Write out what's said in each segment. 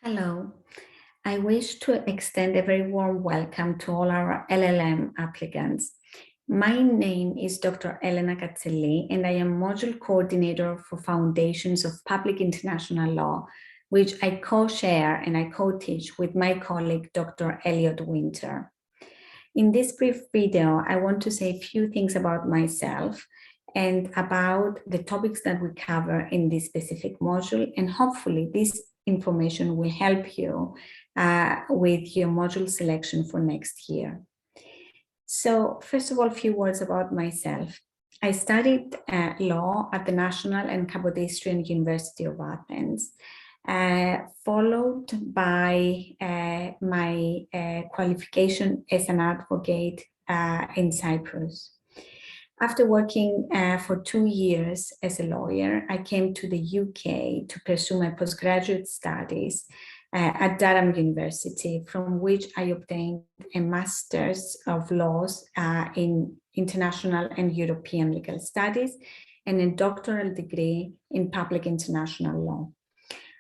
Hello. I wish to extend a very warm welcome to all our LLM applicants. My name is Dr. Elena Cazzelli, and I am Module Coordinator for Foundations of Public International Law, which I co-share and I co-teach with my colleague, Dr. Elliot Winter. In this brief video, I want to say a few things about myself and about the topics that we cover in this specific module, and hopefully this information will help you with your module selection for next year. So first of all, a few words about myself. I studied law at the National and Kapodistrian University of Athens, followed by my qualification as an advocate in Cyprus. After working for 2 years as a lawyer, I came to the UK to pursue my postgraduate studies at Durham University, from which I obtained a Master's of Laws in International and European Legal Studies and a doctoral degree in Public International Law.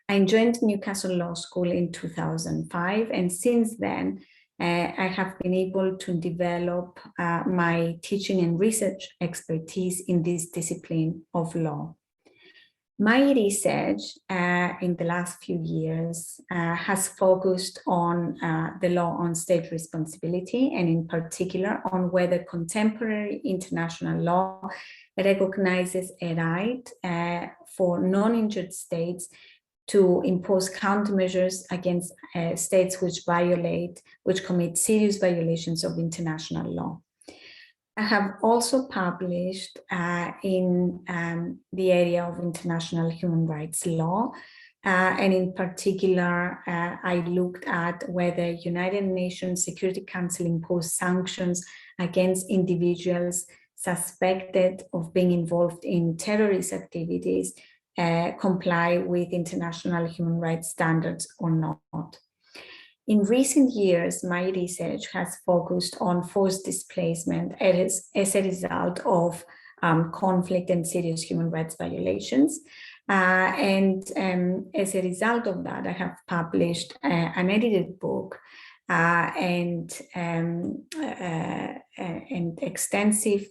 I joined Newcastle Law School in 2005, and since then, I have been able to develop my teaching and research expertise in this discipline of law. My research in the last few years has focused on the law on state responsibility, and in particular on whether contemporary international law recognizes a right for non-injured states to impose countermeasures against states which commit serious violations of international law. I have also published in the area of international human rights law, and in particular, I looked at whether United Nations Security Council imposed sanctions against individuals suspected of being involved in terrorist activities comply with international human rights standards or not. In recent years, my research has focused on forced displacement as a result of conflict and serious human rights violations. And as a result of that, I have published an edited book and extensive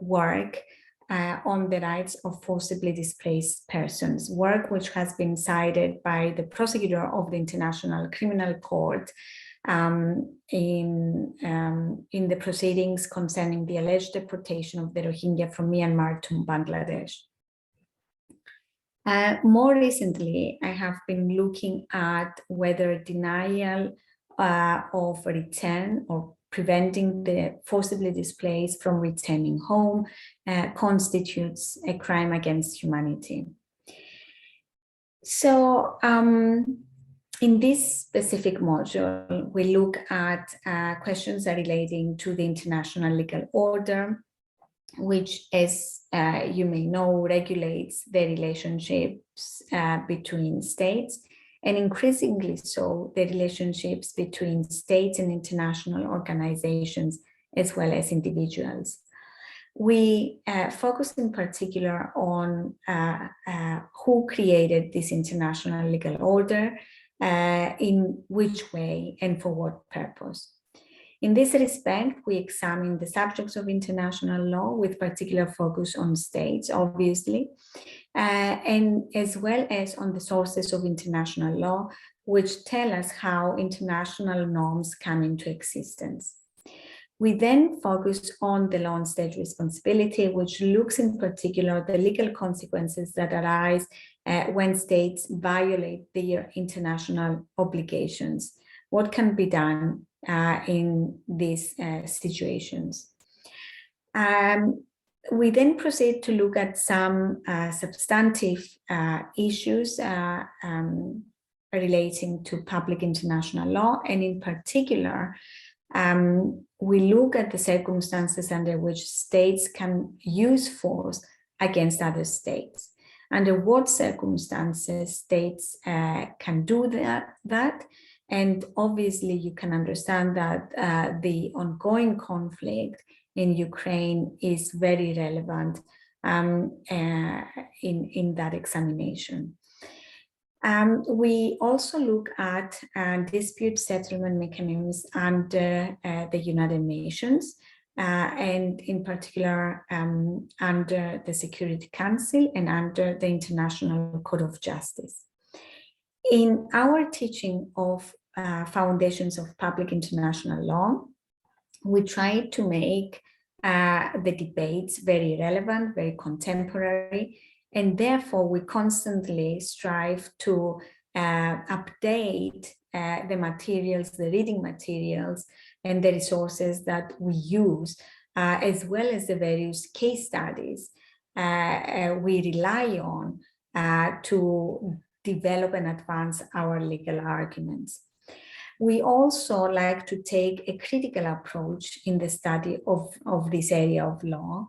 work on the rights of forcibly displaced persons, work which has been cited by the prosecutor of the International Criminal Court in the proceedings concerning the alleged deportation of the Rohingya from Myanmar to Bangladesh. More recently, I have been looking at whether denial of return or preventing the forcibly displaced from returning home constitutes a crime against humanity. So in this specific module, we look at questions relating to the international legal order, which, as you may know, regulates the relationships between states, and increasingly so, the relationships between states and international organizations, as well as individuals. We focus in particular on who created this international legal order, in which way, and for what purpose. In this respect, we examine the subjects of international law with particular focus on states, obviously, and as well as on the sources of international law, which tell us how international norms come into existence. We then focus on the law on state responsibility, which looks in particular at the legal consequences that arise when states violate their international obligations. What can be done in these situations? We then proceed to look at some substantive issues relating to public international law, and in particular, we look at the circumstances under which states can use force against other states. Under what circumstances states can do that. And obviously, you can understand that the ongoing conflict in Ukraine is very relevant in that examination. We also look at dispute settlement mechanisms under the United Nations, and in particular under the Security Council and under the International Court of Justice. In our teaching of foundations of public international law, we try to make the debates very relevant, very contemporary, and therefore we constantly strive to update the materials, the reading materials, and the resources that we use, as well as the various case studies we rely on to develop and advance our legal arguments. We also like to take a critical approach in the study of this area of law.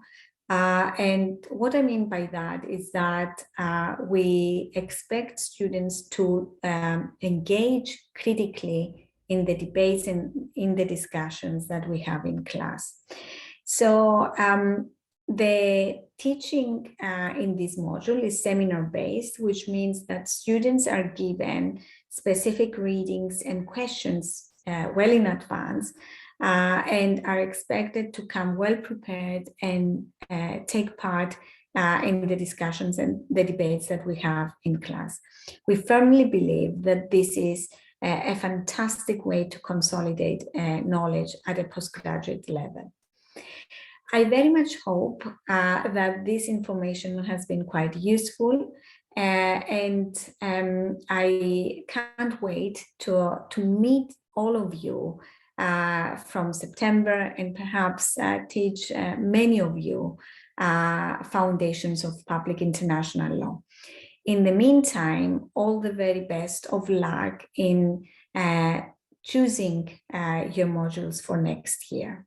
And what I mean by that is that we expect students to engage critically in the debates and in the discussions that we have in class. So the teaching in this module is seminar-based, which means that students are given specific readings and questions well in advance and are expected to come well prepared and take part in the discussions and the debates that we have in class. We firmly believe that this is a fantastic way to consolidate knowledge at a postgraduate level. I very much hope that this information has been quite useful, and I can't wait to meet all of you from September and perhaps teach many of you foundations of public international law. In the meantime, all the very best of luck in choosing your modules for next year.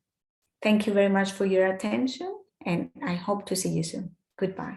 Thank you very much for your attention, and I hope to see you soon. Goodbye.